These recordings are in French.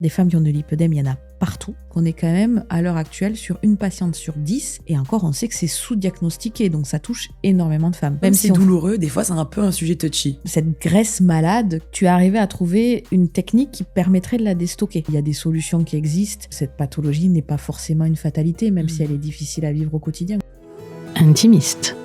Des femmes qui ont de l'hypodème, il y en a partout. On est quand même, à l'heure actuelle, sur une patiente sur 10. Et encore, on sait que c'est sous-diagnostiqué, donc ça touche énormément de femmes. Même si c'est douloureux, des fois, c'est un peu un sujet touchy. Cette graisse malade, tu es arrivé à trouver une technique qui permettrait de la déstocker. Il y a des solutions qui existent. Cette pathologie n'est pas forcément une fatalité, même si elle est difficile à vivre au quotidien. Intimiste.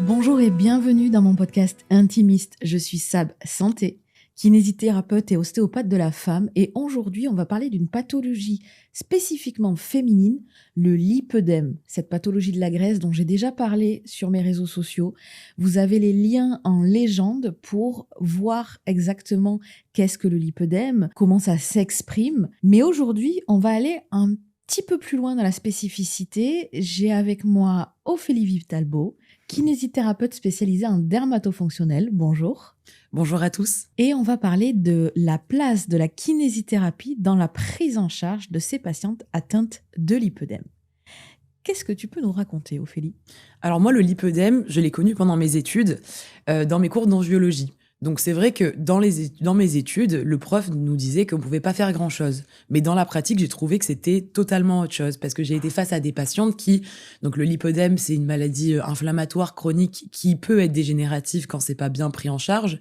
Bonjour et bienvenue dans mon podcast Intimiste. Je suis Sab Santé, kinésithérapeute et ostéopathe de la femme, et aujourd'hui on va parler d'une pathologie spécifiquement féminine, le lipœdème, cette pathologie de la graisse dont j'ai déjà parlé sur mes réseaux sociaux. Vous avez les liens en légende pour voir exactement qu'est-ce que le lipœdème, comment ça s'exprime, mais aujourd'hui on va aller un petit peu plus loin dans la spécificité. J'ai avec moi Ophélie Vive-Talbot, kinésithérapeute spécialisée en dermatofonctionnel. Bonjour. Bonjour à tous. Et on va parler de la place de la kinésithérapie dans la prise en charge de ces patientes atteintes de lipœdème. Qu'est-ce que tu peux nous raconter, Ophélie ? Alors moi, le lipœdème, je l'ai connu pendant mes études, dans mes cours d'angiologie. Donc c'est vrai que dans mes études, le prof nous disait qu'on ne pouvait pas faire grand-chose. Mais dans la pratique, j'ai trouvé que c'était totalement autre chose, parce que j'ai été face à des patientes qui... Donc le lipœdème, c'est une maladie inflammatoire chronique qui peut être dégénérative quand c'est pas bien pris en charge.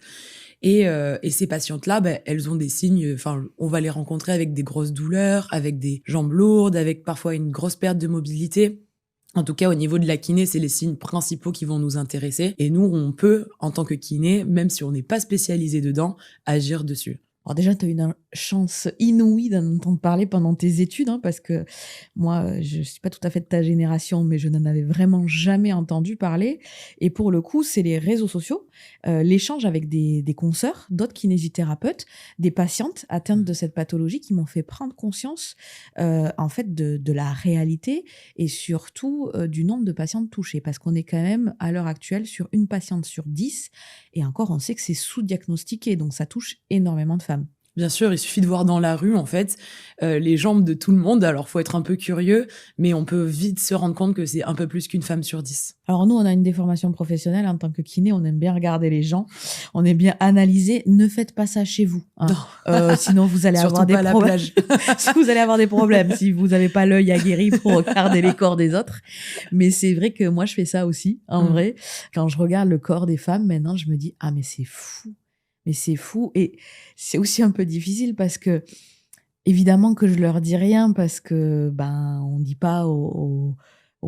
Et ces patientes-là, elles ont des signes... Enfin, on va les rencontrer avec des grosses douleurs, avec des jambes lourdes, avec parfois une grosse perte de mobilité. En tout cas, au niveau de la kiné, c'est les signes principaux qui vont nous intéresser. Et nous, on peut, en tant que kiné, même si on n'est pas spécialisé dedans, agir dessus. Alors déjà, tu as eu une chance inouïe d'en entendre parler pendant tes études, parce que moi, je ne suis pas tout à fait de ta génération, mais je n'en avais vraiment jamais entendu parler. Et pour le coup, c'est les réseaux sociaux, l'échange avec des consoeurs, d'autres kinésithérapeutes, des patientes atteintes de cette pathologie qui m'ont fait prendre conscience en fait de la réalité et surtout du nombre de patientes touchées. Parce qu'on est quand même, à l'heure actuelle, sur une patiente sur 10. Et encore, on sait que c'est sous-diagnostiqué, donc ça touche énormément de femmes. Bien sûr, il suffit de voir dans la rue, en fait, les jambes de tout le monde. Alors, faut être un peu curieux, mais on peut vite se rendre compte que c'est un peu plus qu'une femme sur 10. Alors nous, on a une déformation professionnelle. En tant que kiné, on aime bien regarder les gens. On aime bien analyser. Ne faites pas ça chez vous. Sinon, vous allez avoir des problèmes. Si vous allez avoir des problèmes, si vous n'avez pas l'œil aguerri pour regarder les corps des autres. Mais c'est vrai que moi, je fais ça aussi, en vrai. Quand je regarde le corps des femmes, maintenant, je me dis « Ah, mais c'est fou !» Mais c'est fou, et c'est aussi un peu difficile parce que, évidemment que je leur dis rien, parce que on dit pas au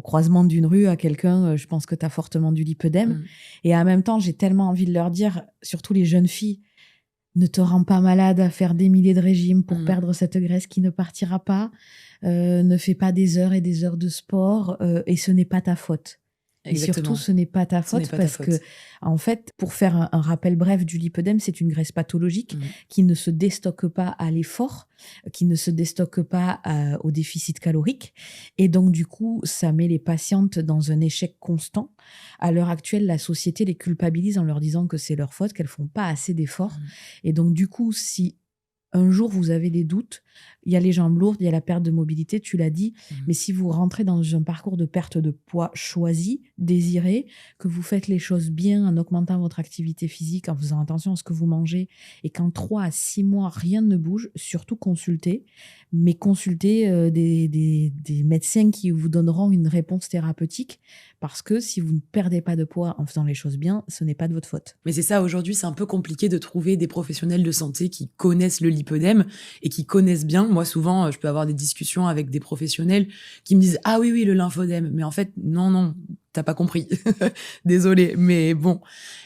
croisement d'une rue à quelqu'un je pense que tu as fortement du lipœdème. Et en même temps, j'ai tellement envie de leur dire, surtout les jeunes filles, ne te rends pas malade à faire des milliers de régimes pour perdre cette graisse qui ne partira pas. Ne fais pas des heures et des heures de sport et ce n'est pas ta faute. Exactement. Et surtout, ce n'est pas ta faute parce que, en fait, pour faire un rappel bref du lipœdème, c'est une graisse pathologique qui ne se déstocke pas à l'effort, qui ne se déstocke pas au déficit calorique. Et donc, du coup, ça met les patientes dans un échec constant. À l'heure actuelle, la société les culpabilise en leur disant que c'est leur faute, qu'elles font pas assez d'efforts. Et donc, du coup, si un jour vous avez des doutes, il y a les jambes lourdes, il y a la perte de mobilité, tu l'as dit, mais si vous rentrez dans un parcours de perte de poids choisi, désiré, que vous faites les choses bien en augmentant votre activité physique, en faisant attention à ce que vous mangez, et qu'en 3 à 6 mois, rien ne bouge, surtout consultez, mais consultez des médecins qui vous donneront une réponse thérapeutique, parce que si vous ne perdez pas de poids en faisant les choses bien, ce n'est pas de votre faute. Mais c'est ça, aujourd'hui, c'est un peu compliqué de trouver des professionnels de santé qui connaissent le lipœdème et qui connaissent bien. Moi, souvent, je peux avoir des discussions avec des professionnels qui me disent « Ah oui, le lymphodème ». Mais en fait, non, t'as pas compris. Désolée. Mais bon,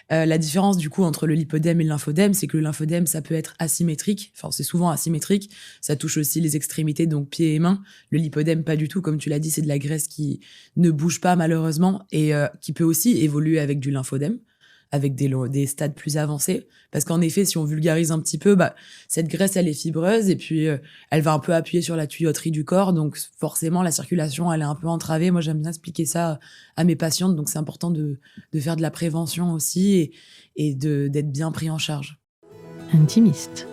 la différence du coup entre le lipœdème et le lymphodème, c'est que le lymphodème, ça peut être asymétrique. Enfin, c'est souvent asymétrique. Ça touche aussi les extrémités, donc pieds et mains. Le lipœdème, pas du tout. Comme tu l'as dit, c'est de la graisse qui ne bouge pas malheureusement et qui peut aussi évoluer avec du lymphodème, avec des stades plus avancés. Parce qu'en effet, si on vulgarise un petit peu, cette graisse, elle est fibreuse et puis elle va un peu appuyer sur la tuyauterie du corps. Donc forcément, la circulation, elle est un peu entravée. Moi, j'aime bien expliquer ça à mes patientes. Donc c'est important de faire de la prévention aussi et d'être bien pris en charge. Intimiste.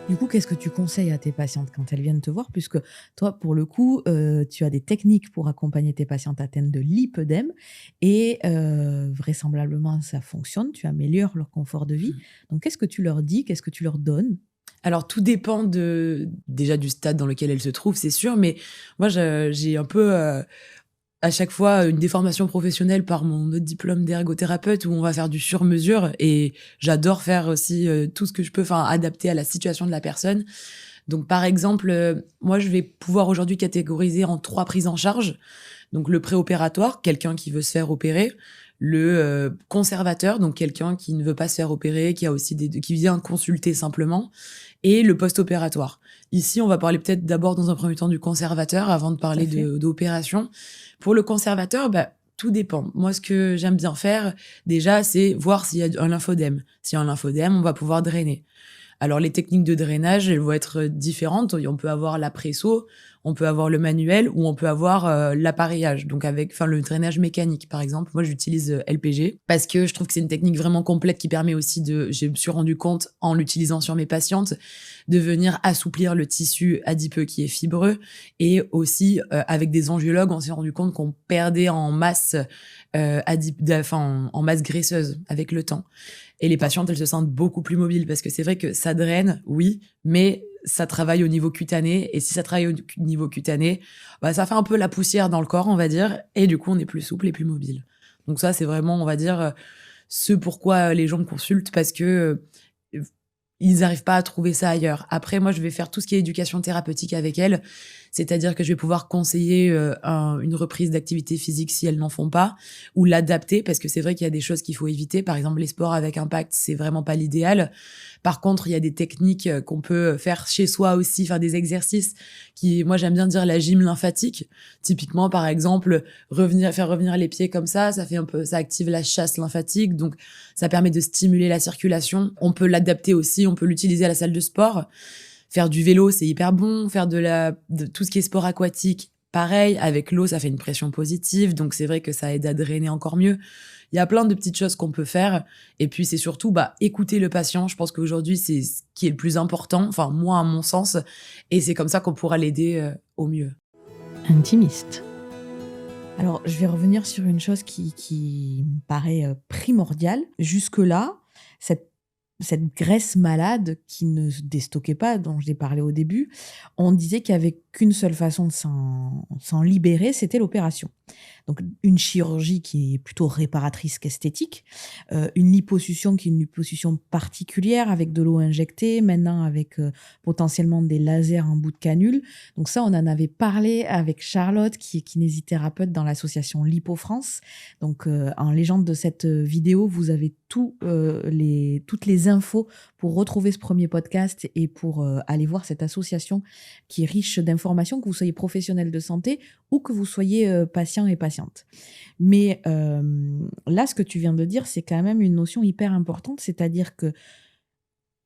Du coup, qu'est-ce que tu conseilles à tes patientes quand elles viennent te voir? Puisque toi, pour le coup, tu as des techniques pour accompagner tes patientes atteintes de lipœdème et vraisemblablement, ça fonctionne. Tu améliores leur confort de vie. Donc, qu'est-ce que tu leur dis? Qu'est-ce que tu leur donnes? Alors, tout dépend déjà du stade dans lequel elle se trouve, c'est sûr, mais moi, j'ai un peu, à chaque fois, une déformation professionnelle par mon autre diplôme d'ergothérapeute où on va faire du sur-mesure et j'adore faire aussi tout ce que je peux, adapter à la situation de la personne. Donc, par exemple, moi, je vais pouvoir aujourd'hui catégoriser en 3 prises en charge. Donc, le préopératoire, quelqu'un qui veut se faire opérer. Le conservateur, donc quelqu'un qui ne veut pas se faire opérer, qui vient consulter simplement. Et le post-opératoire. Ici, on va parler peut-être d'abord dans un premier temps du conservateur avant de parler d'opération. Pour le conservateur, tout dépend. Moi, ce que j'aime bien faire, déjà, c'est voir s'il y a un lymphodème. S'il y a un lymphodème, on va pouvoir drainer. Alors, les techniques de drainage, elles vont être différentes. On peut avoir la presso, on peut avoir le manuel ou on peut avoir l'appareillage, donc le drainage mécanique, par exemple. Moi, j'utilise LPG parce que je trouve que c'est une technique vraiment complète qui permet aussi je me suis rendu compte en l'utilisant sur mes patientes, de venir assouplir le tissu adipeux qui est fibreux et aussi avec des angiologues, on s'est rendu compte qu'on perdait en masse en masse graisseuse avec le temps. Et les patientes, elles se sentent beaucoup plus mobiles parce que c'est vrai que ça draine, oui, mais ça travaille au niveau cutané. Et si ça travaille au niveau cutané, ça fait un peu la poussière dans le corps, on va dire. Et du coup, on est plus souple et plus mobile. Donc ça, c'est vraiment, on va dire, ce pourquoi les gens me consultent parce que ils n'arrivent pas à trouver ça ailleurs. Après, moi, je vais faire tout ce qui est éducation thérapeutique avec elles. C'est-à-dire que je vais pouvoir conseiller une reprise d'activité physique si elles n'en font pas, ou l'adapter, parce que c'est vrai qu'il y a des choses qu'il faut éviter. Par exemple, les sports avec impact, c'est vraiment pas l'idéal. Par contre, il y a des techniques qu'on peut faire chez soi aussi, faire des exercices moi, j'aime bien dire la gym lymphatique. Typiquement, par exemple, faire revenir les pieds comme ça active la chasse lymphatique. Donc, ça permet de stimuler la circulation. On peut l'adapter aussi, on peut l'utiliser à la salle de sport. Faire du vélo, c'est hyper bon. Faire de tout ce qui est sport aquatique, pareil. Avec l'eau, ça fait une pression positive. Donc, c'est vrai que ça aide à drainer encore mieux. Il y a plein de petites choses qu'on peut faire. Et puis, c'est surtout écouter le patient. Je pense qu'aujourd'hui, c'est ce qui est le plus important. Enfin, moi, à mon sens. Et c'est comme ça qu'on pourra l'aider au mieux. Intimiste. Alors, je vais revenir sur une chose qui me paraît primordiale. Jusque-là, cette graisse malade qui ne se déstockait pas, dont je l'ai parlé au début, on disait qu'il n'y avait qu'une seule façon de s'en libérer, c'était l'opération. Donc, une chirurgie qui est plutôt réparatrice qu'esthétique, une liposuction qui est une liposuction particulière avec de l'eau injectée, maintenant avec potentiellement des lasers en bout de canule. Donc ça, on en avait parlé avec Charlotte, qui est kinésithérapeute dans l'association Lipo France. Donc, en légende de cette vidéo, vous avez toutes les infos pour retrouver ce premier podcast et pour aller voir cette association qui est riche d'informations, que vous soyez professionnel de santé ou que vous soyez patient et patiente. Mais là, ce que tu viens de dire, c'est quand même une notion hyper importante, c'est-à-dire que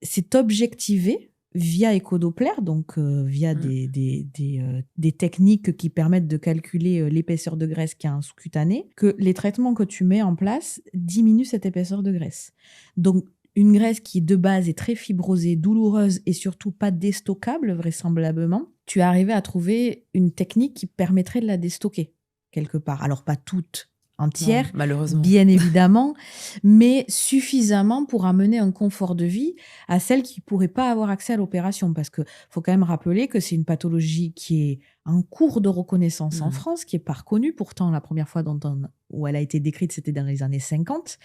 c'est objectivé via écodoppler, donc via des techniques qui permettent de calculer l'épaisseur de graisse qu'il y a en sous-cutané, que les traitements que tu mets en place diminuent cette épaisseur de graisse. Donc, une graisse qui, de base, est très fibrosée, douloureuse et surtout pas déstockable, vraisemblablement, tu es arrivé à trouver une technique qui permettrait de la déstocker, quelque part. Alors, pas toute entière, non, malheureusement, bien évidemment, mais suffisamment pour amener un confort de vie à celles qui ne pourraient pas avoir accès à l'opération. Parce qu'il faut quand même rappeler que c'est une pathologie qui est en cours de reconnaissance en France, qui n'est pas reconnue. Pourtant, la première fois où elle a été décrite, c'était dans les années 50.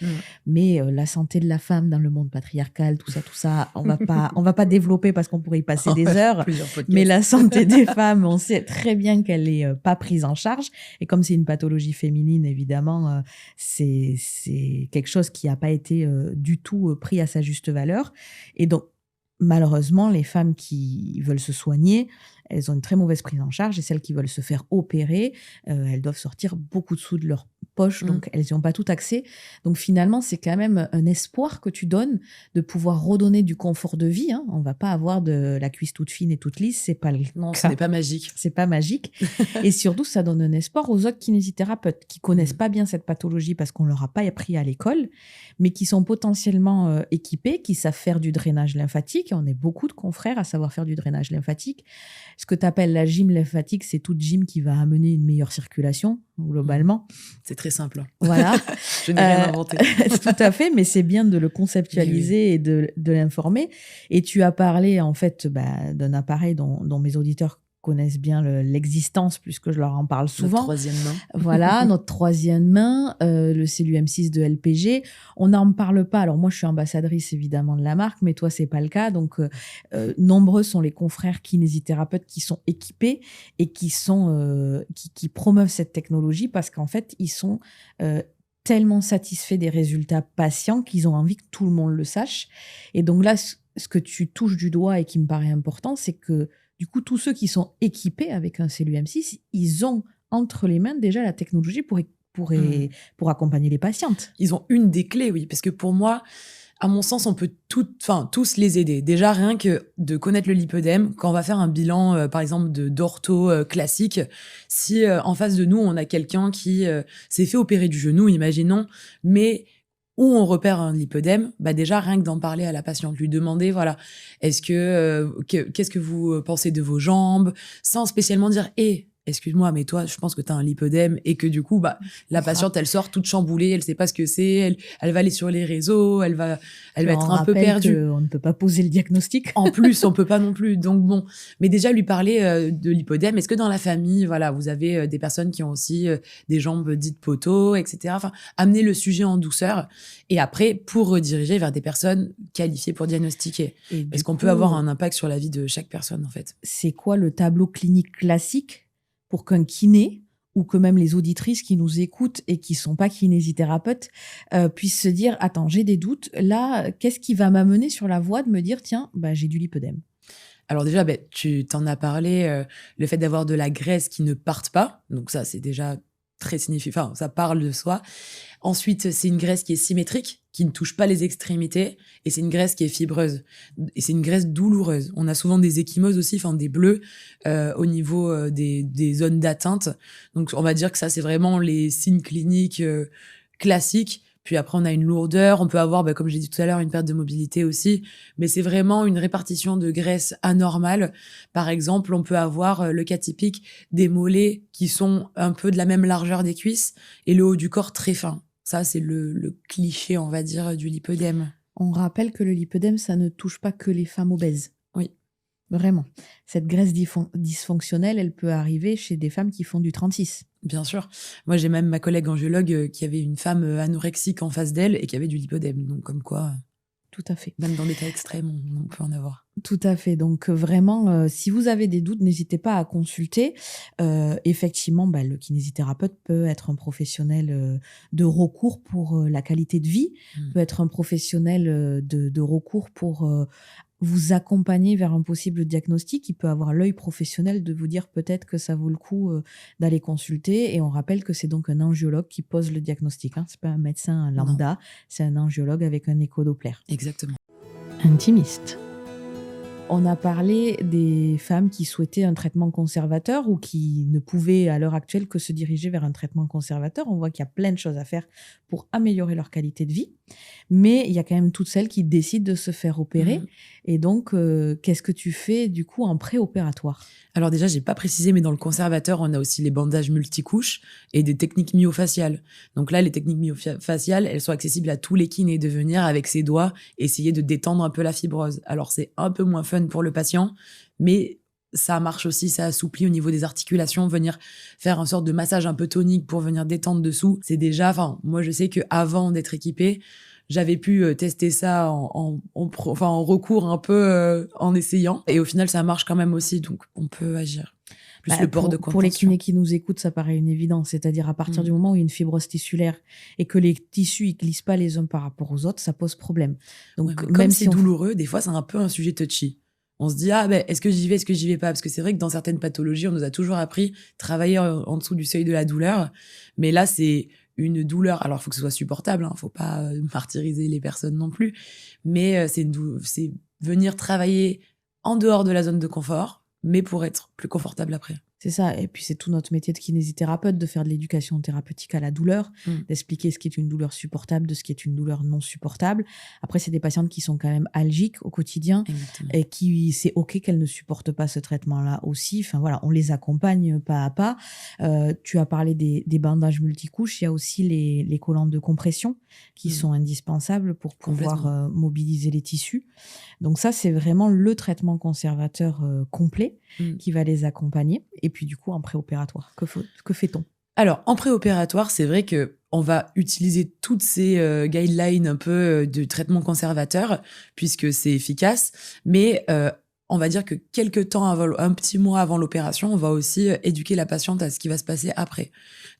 Mais la santé de la femme dans le monde patriarcal, tout ça, on va pas développer parce qu'on pourrait y passer des heures. Mais la santé des femmes, on sait très bien qu'elle n'est pas prise en charge. Et comme c'est une pathologie féminine, évidemment, c'est quelque chose qui n'a pas été du tout pris à sa juste valeur. Et donc, malheureusement, les femmes qui veulent se soigner, elles ont une très mauvaise prise en charge, et celles qui veulent se faire opérer, elles doivent sortir beaucoup de sous de leur poche, donc elles n'y ont pas tout accès. Donc finalement, c'est quand même un espoir que tu donnes de pouvoir redonner du confort de vie. On ne va pas avoir de la cuisse toute fine et toute lisse, c'est pas le Non, cas. ce n'est pas magique. C'est pas magique. Et surtout, ça donne un espoir aux autres kinésithérapeutes qui connaissent pas bien cette pathologie parce qu'on leur a pas appris à l'école, mais qui sont potentiellement équipés, qui savent faire du drainage lymphatique. On est beaucoup de confrères à savoir faire du drainage lymphatique. ce que tu appelles la gym lymphatique, c'est toute gym qui va amener une meilleure circulation, globalement. C'est très simple. Voilà. Je n'ai rien inventé. Tout à fait, mais c'est bien de le conceptualiser et de l'informer. Et tu as parlé, en fait, d'un appareil dont mes auditeurs connaissent bien l'existence, puisque je leur en parle souvent. Notre troisième main. Voilà, notre troisième main, le CELU-M6 de LPG. On n'en parle pas. Alors moi, je suis ambassadrice évidemment de la marque, mais toi, c'est pas le cas. Donc, nombreux sont les confrères kinésithérapeutes qui sont équipés et qui promeuvent cette technologie parce qu'en fait, ils sont tellement satisfaits des résultats patients qu'ils ont envie que tout le monde le sache. Et donc là, ce que tu touches du doigt et qui me paraît important, c'est que du coup, tous ceux qui sont équipés avec un CELU-M6, ils ont entre les mains déjà la technologie pour accompagner les patientes. Ils ont une des clés, oui, parce que pour moi, à mon sens, on peut tous les aider. Déjà, rien que de connaître le lipœdème, quand on va faire un bilan, par exemple, d'ortho classique, si en face de nous, on a quelqu'un qui s'est fait opérer du genou, imaginons, mais où on repère un lipœdème, déjà, rien que d'en parler à la patiente, lui demander, voilà, qu'est-ce que vous pensez de vos jambes, sans spécialement dire, excuse-moi, mais toi, je pense que tu as un lipœdème et que du coup, la patiente, elle sort toute chamboulée, elle sait pas ce que c'est, elle va aller sur les réseaux, elle va être un peu perdue. On ne peut pas poser le diagnostic. En plus, on peut pas non plus. Donc bon, mais déjà lui parler de lipœdème. Est-ce que dans la famille, voilà, vous avez des personnes qui ont aussi des jambes dites poteaux, etc. Enfin, amener le sujet en douceur et après pour rediriger vers des personnes qualifiées pour diagnostiquer. Est-ce qu'on peut avoir un impact sur la vie de chaque personne en fait? C'est quoi le tableau clinique classique pour qu'un kiné, ou que même les auditrices qui nous écoutent et qui sont pas kinésithérapeutes, puissent se dire, attends, j'ai des doutes, là, qu'est-ce qui va m'amener sur la voie de me dire, tiens, j'ai du lipœdème? Alors déjà, tu t'en as parlé, le fait d'avoir de la graisse qui ne parte pas, donc ça, c'est déjà très significatif, enfin, ça parle de soi. Ensuite, c'est une graisse qui est symétrique, qui ne touche pas les extrémités, et c'est une graisse qui est fibreuse. Et c'est une graisse douloureuse. On a souvent des ecchymoses aussi, enfin des bleus, au niveau des zones d'atteinte. Donc, on va dire que ça, c'est vraiment les signes cliniques classiques. Puis après, on a une lourdeur. On peut avoir, comme j'ai dit tout à l'heure, une perte de mobilité aussi. Mais c'est vraiment une répartition de graisse anormale. Par exemple, on peut avoir le cas typique des mollets qui sont un peu de la même largeur des cuisses et le haut du corps très fin. Ça, c'est le cliché, on va dire, du lipœdème. On rappelle que le lipœdème, ça ne touche pas que les femmes obèses. Oui. Vraiment. Cette graisse dysfonctionnelle, elle peut arriver chez des femmes qui font du 36. Bien sûr. Moi, j'ai même ma collègue angiologue qui avait une femme anorexique en face d'elle et qui avait du lipœdème. Donc, comme quoi... Tout à fait. Même dans des cas extrêmes, on peut en avoir. Tout à fait. Donc vraiment, si vous avez des doutes, n'hésitez pas à consulter. Effectivement, le kinésithérapeute peut être un professionnel de recours pour la qualité de vie, peut être un professionnel de recours pour vous accompagner vers un possible diagnostic. Il peut avoir l'œil professionnel de vous dire peut-être que ça vaut le coup d'aller consulter. Et on rappelle que c'est donc un angiologue qui pose le diagnostic. Hein. C'est pas un médecin lambda, c'est un angiologue avec un écho-doppler. Exactement. Intimiste. On a parlé des femmes qui souhaitaient un traitement conservateur ou qui ne pouvaient à l'heure actuelle que se diriger vers un traitement conservateur. On voit qu'il y a plein de choses à faire pour améliorer leur qualité de vie. Mais il y a quand même toutes celles qui décident de se faire opérer. Et donc, qu'est-ce que tu fais du coup en préopératoire ? Alors déjà, j'ai pas précisé, mais dans le conservateur, on a aussi les bandages multicouches et des techniques myofaciales. Donc là, les techniques myofaciales, elles sont accessibles à tous les kinés de venir avec ses doigts essayer de détendre un peu la fibrose. Alors c'est un peu moins fun pour le patient, mais ça marche aussi, ça assouplit au niveau des articulations, venir faire une sorte de massage un peu tonique pour venir détendre dessous. C'est déjà, moi je sais qu'avant d'être équipée, j'avais pu tester ça en recours un peu en essayant. Et au final, ça marche quand même aussi, donc on peut agir. Plus le port de contention. Pour les kinés qui nous écoutent, ça paraît une évidence. C'est-à-dire à partir du moment où il y a une fibrose tissulaire et que les tissus ne glissent pas les uns par rapport aux autres, ça pose problème. Donc, comme c'est douloureux, des fois, c'est un peu un sujet touchy. On se dit, est-ce que j'y vais, est-ce que j'y vais pas ? Parce que c'est vrai que dans certaines pathologies, on nous a toujours appris travailler en dessous du seuil de la douleur. Mais là, c'est une douleur. Alors, il faut que ce soit supportable. Faut pas martyriser les personnes non plus. Mais c'est venir travailler en dehors de la zone de confort, mais pour être plus confortable après. C'est ça. Et puis, c'est tout notre métier de kinésithérapeute de faire de l'éducation thérapeutique à la douleur, d'expliquer ce qui est une douleur supportable de ce qui est une douleur non supportable. Après, c'est des patientes qui sont quand même algiques au quotidien. Exactement. Et qui, c'est OK qu'elles ne supportent pas ce traitement-là aussi. Enfin, voilà, on les accompagne pas à pas. Tu as parlé des bandages multicouches. Il y a aussi les collants de compression qui sont indispensables pour pouvoir mobiliser les tissus. Donc ça, c'est vraiment le traitement conservateur complet qui va les accompagner. Et puis du coup, en préopératoire, que fait-on ? Alors, en préopératoire, c'est vrai que on va utiliser toutes ces guidelines un peu de traitement conservateur, puisque c'est efficace. Mais on va dire que quelques temps avant, un petit mois avant l'opération, on va aussi éduquer la patiente à ce qui va se passer après.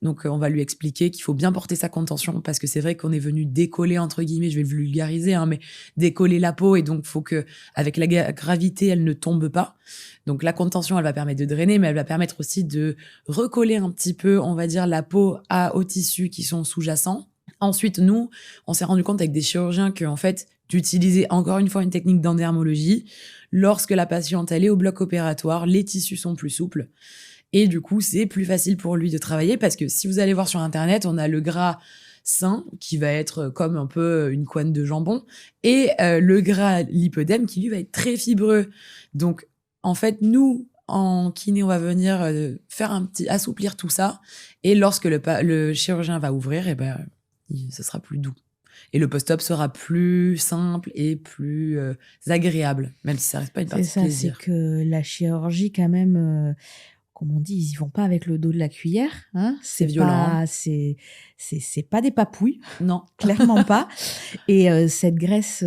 Donc, on va lui expliquer qu'il faut bien porter sa contention, parce que c'est vrai qu'on est venu décoller, entre guillemets, je vais le vulgariser, mais décoller la peau, et donc, il faut que, avec la gravité, elle ne tombe pas. Donc, la contention, elle va permettre de drainer, mais elle va permettre aussi de recoller un petit peu, on va dire, la peau aux tissus qui sont sous-jacents. Ensuite, nous, on s'est rendu compte avec des chirurgiens qu'en fait, d'utiliser encore une fois une technique d'endermologie, lorsque la patiente, elle est au bloc opératoire, les tissus sont plus souples. Et du coup, c'est plus facile pour lui de travailler, parce que si vous allez voir sur Internet, on a le gras sain, qui va être comme un peu une couenne de jambon, et le gras lipœdème, qui lui va être très fibreux. Donc, en fait, nous, en kiné, on va venir faire assouplir tout ça. Et lorsque le chirurgien va ouvrir, ce sera plus doux. Et le post-op sera plus simple et plus agréable, même si ça reste pas une partie de plaisir. C'est que la chirurgie, quand même, comme on dit, ils y vont pas avec le dos de la cuillère. Hein, c'est violent. C'est pas des papouilles. Non. Clairement pas. Et cette graisse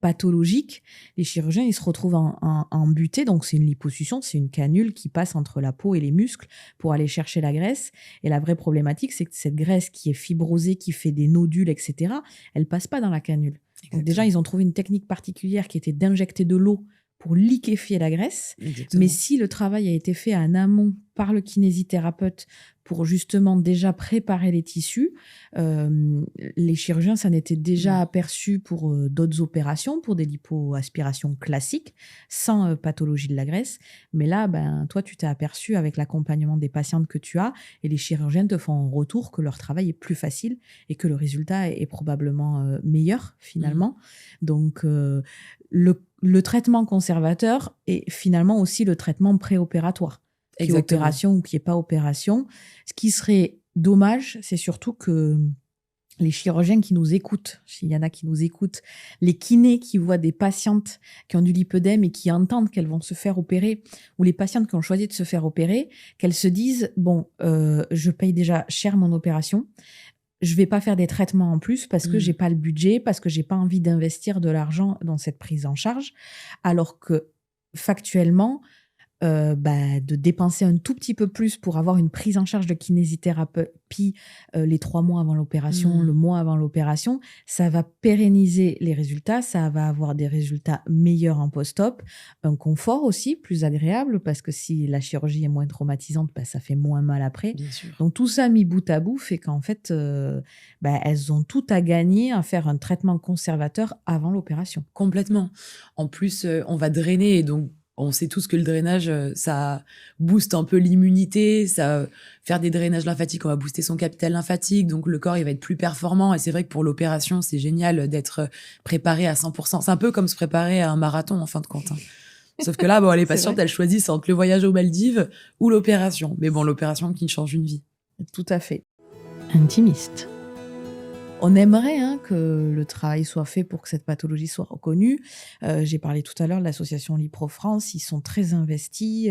pathologique, les chirurgiens, ils se retrouvent en butée. Donc, c'est une liposuction, c'est une canule qui passe entre la peau et les muscles pour aller chercher la graisse. Et la vraie problématique, c'est que cette graisse qui est fibrosée, qui fait des nodules, etc., elle passe pas dans la canule. Donc, déjà, ils ont trouvé une technique particulière qui était d'injecter de l'eau pour liquéfier la graisse. Exactement. Mais si le travail a été fait en amont par le kinésithérapeute pour justement déjà préparer les tissus, les chirurgiens s'en étaient déjà aperçus pour d'autres opérations, pour des lipoaspirations classiques, sans pathologie de la graisse. Mais là, toi, tu t'es aperçu avec l'accompagnement des patientes que tu as, et les chirurgiens te font un retour que leur travail est plus facile et que le résultat est probablement meilleur, finalement. Donc, le traitement conservateur est finalement aussi le traitement préopératoire. Qui est opération ou qui n'est pas opération. Ce qui serait dommage, c'est surtout que les chirurgiens qui nous écoutent, s'il y en a qui nous écoutent, les kinés qui voient des patientes qui ont du lipœdème et qui entendent qu'elles vont se faire opérer, ou les patientes qui ont choisi de se faire opérer, qu'elles se disent, je paye déjà cher mon opération, je vais pas faire des traitements en plus parce que j'ai pas le budget, parce que j'ai pas envie d'investir de l'argent dans cette prise en charge, alors que factuellement, de dépenser un tout petit peu plus pour avoir une prise en charge de kinésithérapie les 3 mois avant l'opération, le mois avant l'opération, ça va pérenniser les résultats, ça va avoir des résultats meilleurs en post-op, un confort aussi plus agréable, parce que si la chirurgie est moins traumatisante, ça fait moins mal après. Bien sûr. Donc tout ça mis bout à bout fait qu'en fait, elles ont tout à gagner à faire un traitement conservateur avant l'opération. Complètement. En plus, on va drainer, et donc on sait tous que le drainage, ça booste un peu l'immunité, ça faire des drainages lymphatiques, on va booster son capital lymphatique, donc le corps il va être plus performant. Et c'est vrai que pour l'opération, c'est génial d'être préparé à 100%. C'est un peu comme se préparer à un marathon en fin de compte. Sauf que là, les patientes, elles choisissent entre le voyage aux Maldives ou l'opération. Mais l'opération qui change une vie. Tout à fait. Intimiste. On aimerait que le travail soit fait pour que cette pathologie soit reconnue. J'ai parlé tout à l'heure de l'association Lipro-France. Ils sont très investis.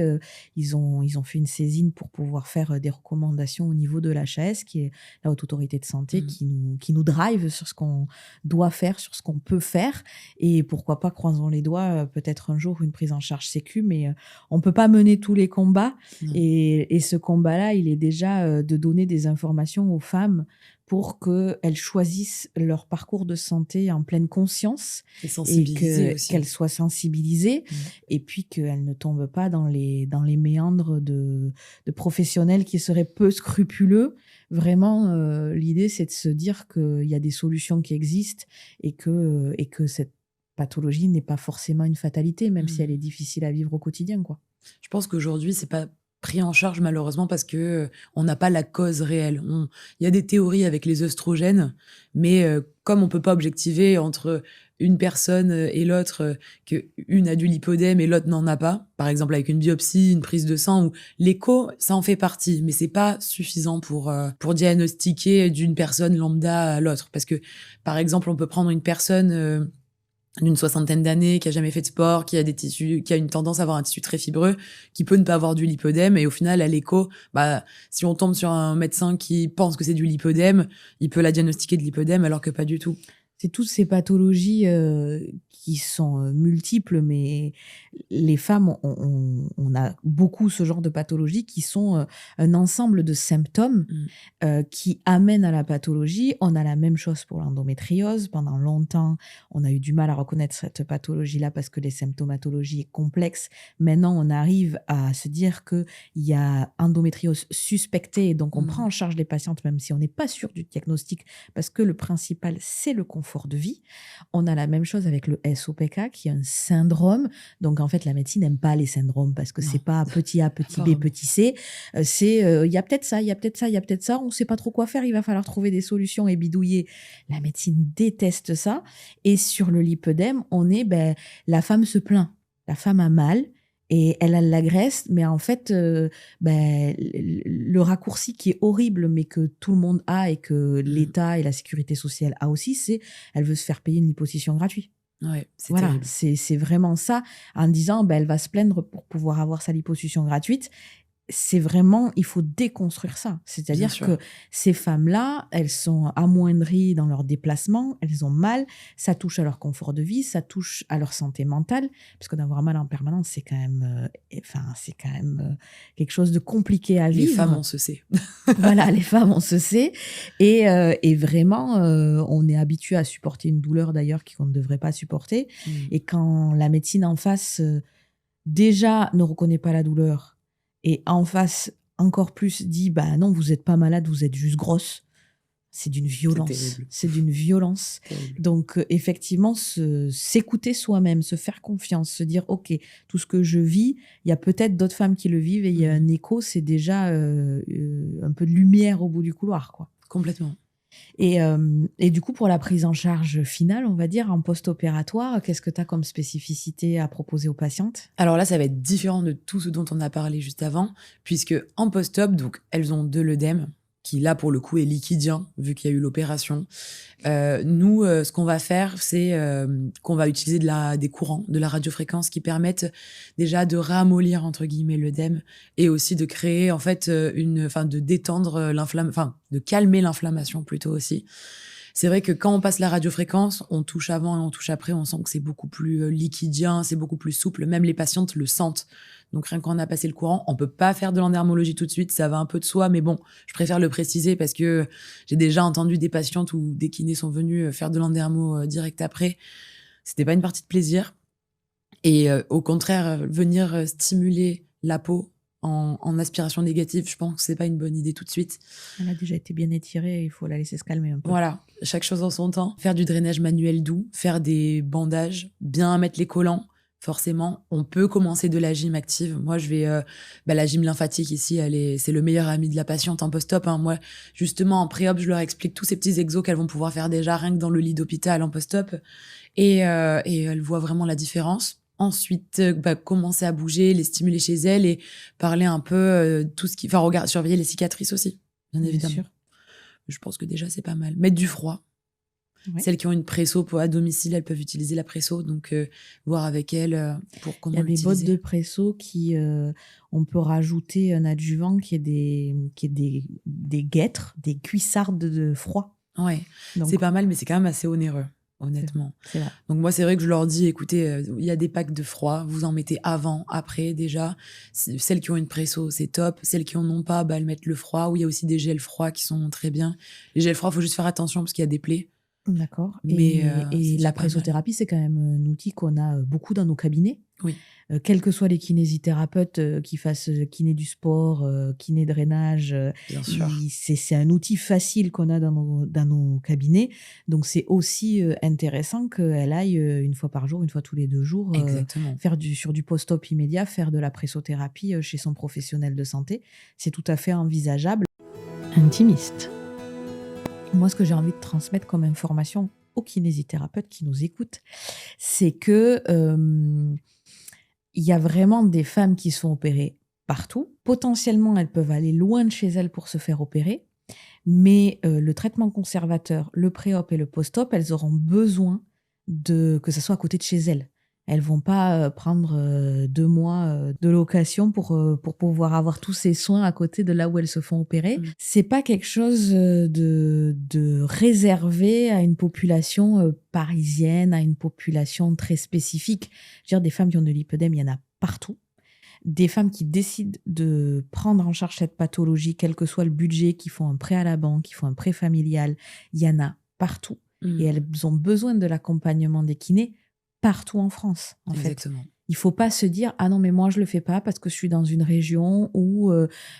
Ils ont fait une saisine pour pouvoir faire des recommandations au niveau de l'HAS, qui est la Haute Autorité de Santé, qui nous drive sur ce qu'on doit faire, sur ce qu'on peut faire. Et pourquoi pas, croisons les doigts, peut-être un jour une prise en charge sécu, mais on ne peut pas mener tous les combats. Et ce combat-là, il est déjà de donner des informations aux femmes pour qu'elles choisissent leur parcours de santé en pleine conscience et qu'elles soient sensibilisées, et puis qu'elles ne tombent pas dans les méandres de professionnels qui seraient peu scrupuleux. Vraiment, l'idée, c'est de se dire qu'il y a des solutions qui existent et que cette pathologie n'est pas forcément une fatalité, même si elle est difficile à vivre au quotidien, quoi. Je pense qu'aujourd'hui, c'est pas pris en charge malheureusement parce que on n'a pas la cause réelle. Il y a des théories avec les œstrogènes, mais comme on peut pas objectiver entre une personne et l'autre, que une a du lipodème et l'autre n'en a pas, par exemple avec une biopsie, une prise de sang ou l'écho, ça en fait partie, mais c'est pas suffisant pour diagnostiquer d'une personne lambda à l'autre, parce que par exemple on peut prendre une personne d'une soixantaine d'années, qui a jamais fait de sport, qui a des tissus, qui a une tendance à avoir un tissu très fibreux, qui peut ne pas avoir du lipodème, et au final, à l'écho, si on tombe sur un médecin qui pense que c'est du lipodème, il peut la diagnostiquer de lipodème, alors que pas du tout. C'est toutes ces pathologies qui sont multiples, mais les femmes, on a beaucoup ce genre de pathologies qui sont un ensemble de symptômes qui amènent à la pathologie. On a la même chose pour l'endométriose. Pendant longtemps, on a eu du mal à reconnaître cette pathologie-là parce que les symptomatologies est complexe. Maintenant, on arrive à se dire qu'il y a endométriose suspectée, et donc on prend en charge les patientes même si on n'est pas sûr du diagnostic, parce que le principal, c'est le confort de vie. On a la même chose avec le SOPK, qui est un syndrome. Donc, en fait, la médecine n'aime pas les syndromes parce que c'est pas petit a, petit b, petit c. C'est il y a peut-être ça, il y a peut-être ça, il y a peut-être ça. On ne sait pas trop quoi faire. Il va falloir trouver des solutions et bidouiller. La médecine déteste ça. Et sur le lipœdème, on est, la femme se plaint. La femme a mal. Et elle a la graisse, mais en fait, le raccourci qui est horrible, mais que tout le monde a et que l'État et la sécurité sociale a aussi, c'est elle veut se faire payer une liposuction gratuite. Ouais, c'est terrible. C'est vraiment ça, en disant elle va se plaindre pour pouvoir avoir sa liposuction gratuite. C'est vraiment, il faut déconstruire ça. C'est-à-dire que ces femmes-là, elles sont amoindries dans leurs déplacements, elles ont mal, ça touche à leur confort de vie, ça touche à leur santé mentale, parce que d'avoir mal en permanence, c'est quand même, quelque chose de compliqué à vivre. Les femmes, on se sait. Voilà, les femmes, on se sait. Et vraiment, on est habitué à supporter une douleur d'ailleurs qu'on ne devrait pas supporter. Et quand la médecine en face, déjà, ne reconnaît pas la douleur, et en face, encore plus, dit non, vous n'êtes pas malade, vous êtes juste grosse. C'est d'une violence. C'est d'une violence. Donc, effectivement, s'écouter soi-même, se faire confiance, se dire, OK, tout ce que je vis, il y a peut-être d'autres femmes qui le vivent et il y a un écho, c'est déjà un peu de lumière au bout du couloir, quoi. Complètement. Et du coup, pour la prise en charge finale, on va dire, en post-opératoire, qu'est-ce que tu as comme spécificité à proposer aux patientes ? Alors là, ça va être différent de tout ce dont on a parlé juste avant, puisque en post-op, donc, elles ont de l'œdème, qui là, pour le coup, est liquidien, vu qu'il y a eu l'opération. Nous, ce qu'on va faire, c'est qu'on va utiliser des courants, de la radiofréquence, qui permettent déjà de ramollir, entre guillemets, l'œdème, et aussi de créer, en fait, de détendre de calmer l'inflammation plutôt aussi. C'est vrai que quand on passe la radiofréquence, on touche avant et on touche après, on sent que c'est beaucoup plus liquidien, c'est beaucoup plus souple. Même les patientes le sentent. Donc rien qu'on a passé le courant, on peut pas faire de l'endermologie tout de suite, ça va un peu de soi, mais bon, je préfère le préciser parce que j'ai déjà entendu des patientes ou des kinés sont venus faire de l'endermo direct après. C'était pas une partie de plaisir. Et au contraire, venir stimuler la peau en aspiration négative, je pense que c'est pas une bonne idée tout de suite. Elle a déjà été bien étirée, il faut la laisser se calmer un peu. Voilà, chaque chose en son temps. Faire du drainage manuel doux, faire des bandages, bien mettre les collants. Forcément, on peut commencer de la gym active. Moi, je vais la gym lymphatique ici, c'est le meilleur ami de la patiente en post-op. Moi, justement, en pré-op, je leur explique tous ces petits exos qu'elles vont pouvoir faire déjà rien que dans le lit d'hôpital en post-op, et elles voient vraiment la différence. Ensuite, commencer à bouger, les stimuler chez elles et parler un peu surveiller les cicatrices aussi, bien évidemment. Sûr. Je pense que déjà c'est pas mal. Mettre du froid. Ouais. Celles qui ont une presso à domicile, elles peuvent utiliser la presso, donc voir avec elles pour comment l'utiliser. Il y a des bottes de presso qui, on peut rajouter un adjuvant qui est des guêtres, des cuissardes de froid. Ouais, donc, c'est pas mal, mais c'est quand même assez onéreux, honnêtement. C'est vrai. Donc moi, c'est vrai que je leur dis, écoutez, il y a des packs de froid, vous en mettez avant, après déjà. Celles qui ont une presso, c'est top. Celles qui en ont pas, elles mettent le froid. Ou il y a aussi des gels froids qui sont très bien. Les gels froids, il faut juste faire attention parce qu'il y a des plaies. D'accord. Et la pressothérapie, c'est quand même un outil qu'on a beaucoup dans nos cabinets. Oui. quels que soient les kinésithérapeutes qui fassent kiné du sport, kiné drainage, Bien sûr. c'est un outil facile qu'on a dans nos cabinets. Donc, c'est aussi intéressant qu'elle aille une fois par jour, une fois tous les 2 jours, Exactement. faire sur du post-op immédiat, faire de la pressothérapie chez son professionnel de santé. C'est tout à fait envisageable. Intimiste. Moi, ce que j'ai envie de transmettre comme information aux kinésithérapeutes qui nous écoutent, c'est que il y a vraiment des femmes qui sont opérées partout. Potentiellement, elles peuvent aller loin de chez elles pour se faire opérer, mais le traitement conservateur, le pré-op et le post-op, elles auront besoin que ça soit à côté de chez elles. Elles vont pas prendre 2 mois de location pour pouvoir avoir tous ces soins à côté de là où elles se font opérer. C'est pas quelque chose de réservé à une population parisienne, à une population très spécifique. Je veux dire, des femmes qui ont de l'hypodème, il y en a partout. Des femmes qui décident de prendre en charge cette pathologie, quel que soit le budget, qui font un prêt à la banque, qui font un prêt familial, il y en a partout. Et elles ont besoin de l'accompagnement des kinés partout en France, en fait. Exactement. Il faut pas se dire « Ah non, mais moi, je le fais pas parce que je suis dans une région où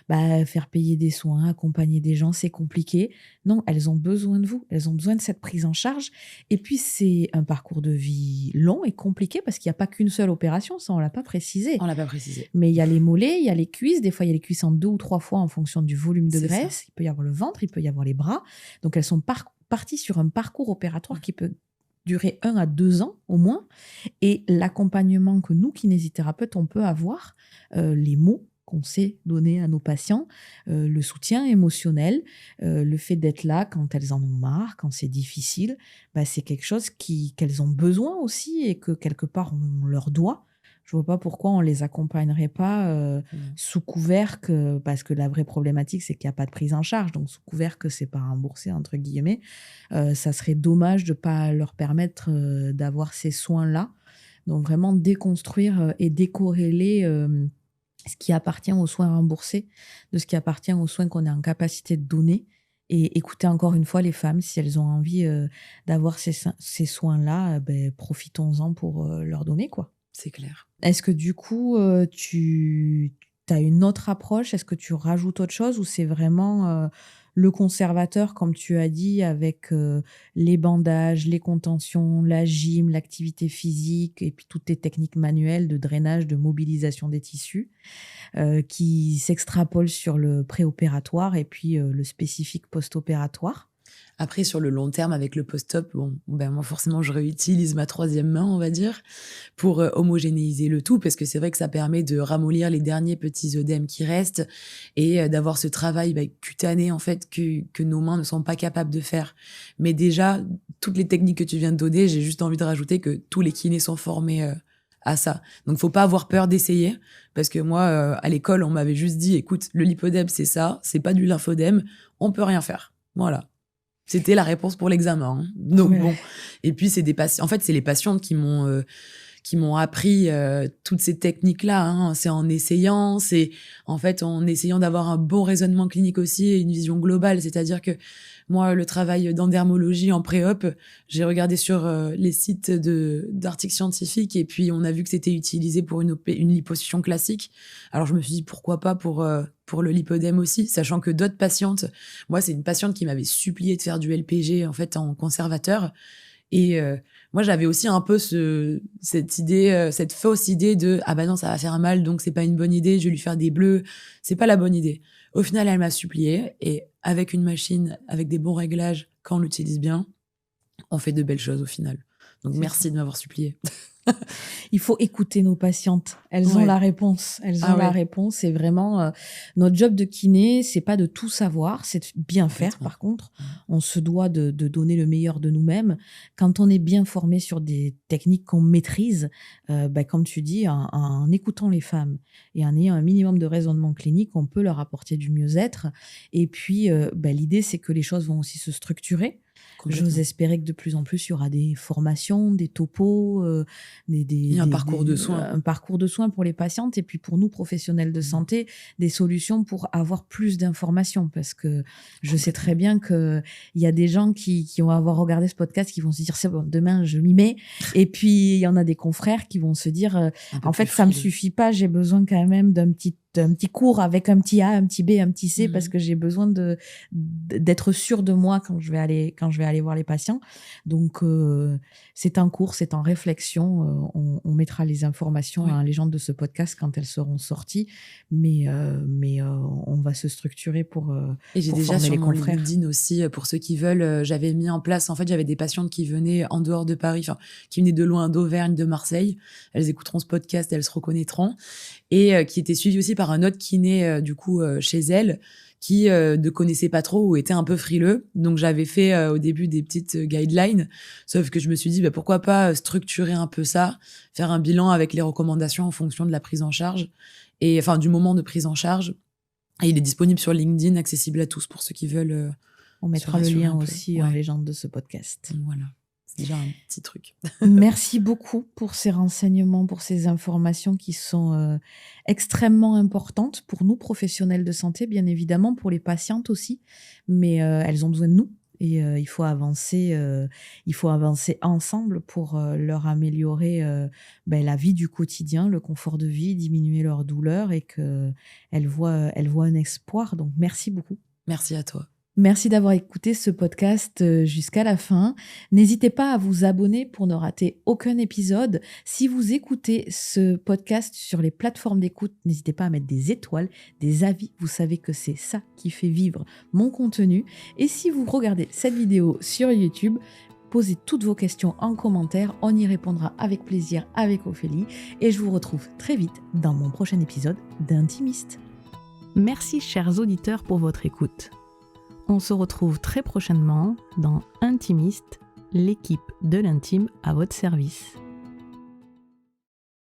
faire payer des soins, accompagner des gens, c'est compliqué. » Non, elles ont besoin de vous. Elles ont besoin de cette prise en charge. Et puis, c'est un parcours de vie long et compliqué parce qu'il n'y a pas qu'une seule opération. Ça, on l'a pas précisé. On l'a pas précisé. Mais il y a les mollets, il y a les cuisses. Des fois, il y a les cuisses en 2 ou 3 fois en fonction du volume de C'est graisse. ça. Il peut y avoir le ventre, il peut y avoir les bras. Donc, elles sont parties sur un parcours opératoire qui peut durer 1 à 2 ans au moins. Et l'accompagnement que nous, kinésithérapeutes, on peut avoir, les mots qu'on sait donner à nos patients, le soutien émotionnel, le fait d'être là quand elles en ont marre, quand c'est difficile, c'est quelque chose qu'elles ont besoin aussi et que quelque part on leur doit. Je vois pas pourquoi on les accompagnerait pas sous couvert parce que la vraie problématique, c'est qu'il n'y a pas de prise en charge. Donc, sous couvert que c'est pas remboursé, entre guillemets, ça serait dommage de pas leur permettre d'avoir ces soins-là. Donc, vraiment déconstruire et décorréler ce qui appartient aux soins remboursés de ce qui appartient aux soins qu'on est en capacité de donner. Et écouter encore une fois les femmes, si elles ont envie d'avoir ces soins-là, profitons-en pour leur donner, quoi. C'est clair. Est-ce que du coup, tu as une autre approche? Est-ce que tu rajoutes autre chose ou c'est vraiment le conservateur, comme tu as dit, avec les bandages, les contentions, la gym, l'activité physique et puis toutes tes techniques manuelles de drainage, de mobilisation des tissus qui s'extrapolent sur le préopératoire et puis le spécifique post-opératoire? Après, sur le long terme, avec le post-op, moi, forcément, je réutilise ma 3e main, on va dire, pour homogénéiser le tout, parce que c'est vrai que ça permet de ramollir les derniers petits œdèmes qui restent et d'avoir ce travail cutané, en fait, que nos mains ne sont pas capables de faire. Mais déjà, toutes les techniques que tu viens de donner, j'ai juste envie de rajouter que tous les kinés sont formés à ça. Donc, faut pas avoir peur d'essayer, parce que moi, à l'école, on m'avait juste dit, écoute, le lipodème, c'est ça, c'est pas du lymphodème, on peut rien faire. Voilà. C'était la réponse pour l'examen. Donc bon. Et puis c'est des patients. En fait, c'est les patientes qui m'ont appris toutes ces techniques-là. C'est en essayant, c'est en fait en essayant d'avoir un bon raisonnement clinique aussi et une vision globale. C'est-à-dire que moi, le travail d'endermologie en pré-op, j'ai regardé sur les sites d'articles scientifiques et puis on a vu que c'était utilisé pour une liposuction classique. Alors je me suis dit pourquoi pas pour le lipodème aussi, sachant que d'autres patientes, moi c'est une patiente qui m'avait supplié de faire du LPG en fait en conservateur et moi j'avais aussi un peu cette idée, cette fausse idée de ah bah non ça va faire mal donc c'est pas une bonne idée, je vais lui faire des bleus, c'est pas la bonne idée. Au final elle m'a supplié et avec une machine, avec des bons réglages, quand on l'utilise bien, on fait de belles choses au final. Donc merci de m'avoir supplié. Il faut écouter nos patientes. Elles ont la réponse. Elles ont la réponse. C'est vraiment notre job de kiné, c'est pas de tout savoir, c'est de bien faire. Par contre, on se doit de donner le meilleur de nous-mêmes. Quand on est bien formé sur des techniques qu'on maîtrise, comme tu dis, en écoutant les femmes et en ayant un minimum de raisonnement clinique, on peut leur apporter du mieux-être. Et puis, l'idée, c'est que les choses vont aussi se structurer. j'ose espérer que de plus en plus, il y aura des formations, des topos, un parcours de soins. Un parcours de soins pour les patientes et puis pour nous, professionnels de santé, des solutions pour avoir plus d'informations. Parce que je sais très bien qu'il y a des gens qui vont avoir regardé ce podcast, qui vont se dire, c'est bon, demain, je m'y mets. Et puis, il y en a des confrères qui vont se dire, en fait, ça me suffit pas, j'ai besoin quand même d'un petit cours avec un petit A, un petit B, un petit C, parce que j'ai besoin d'être sûre de moi quand je vais aller voir les patients. Donc, c'est en cours, c'est en réflexion. On mettra les informations à les gens de ce podcast quand elles seront sorties. Mais on va se structurer pour et j'ai pour déjà former sur les mon confrères. LinkedIn aussi, pour ceux qui veulent, j'avais mis en place, en fait, j'avais des patientes qui venaient en dehors de Paris, qui venaient de loin, d'Auvergne, de Marseille. Elles écouteront ce podcast, elles se reconnaîtront. Et qui étaient suivies aussi par un autre kiné, chez elle, qui ne connaissait pas trop ou était un peu frileux. Donc, j'avais fait au début des petites guidelines, sauf que je me suis dit, pourquoi pas structurer un peu ça, faire un bilan avec les recommandations en fonction de la prise en charge, et enfin du moment de prise en charge. Et il est disponible sur LinkedIn, accessible à tous pour ceux qui veulent. On mettra le lien aussi en légende de ce podcast. Voilà. C'est déjà un petit truc. Merci beaucoup pour ces renseignements, pour ces informations qui sont extrêmement importantes pour nous, professionnels de santé, bien évidemment, pour les patientes aussi. Mais elles ont besoin de nous et il faut avancer ensemble pour leur améliorer la vie du quotidien, le confort de vie, diminuer leur douleur et qu'elles voient un espoir. Donc, merci beaucoup. Merci à toi. Merci d'avoir écouté ce podcast jusqu'à la fin. N'hésitez pas à vous abonner pour ne rater aucun épisode. Si vous écoutez ce podcast sur les plateformes d'écoute, n'hésitez pas à mettre des étoiles, des avis. Vous savez que c'est ça qui fait vivre mon contenu. Et si vous regardez cette vidéo sur YouTube, posez toutes vos questions en commentaire. On y répondra avec plaisir avec Ophélie. Et je vous retrouve très vite dans mon prochain épisode d'Intimiste. Merci chers auditeurs pour votre écoute. On se retrouve très prochainement dans Intimiste, l'équipe de l'intime à votre service.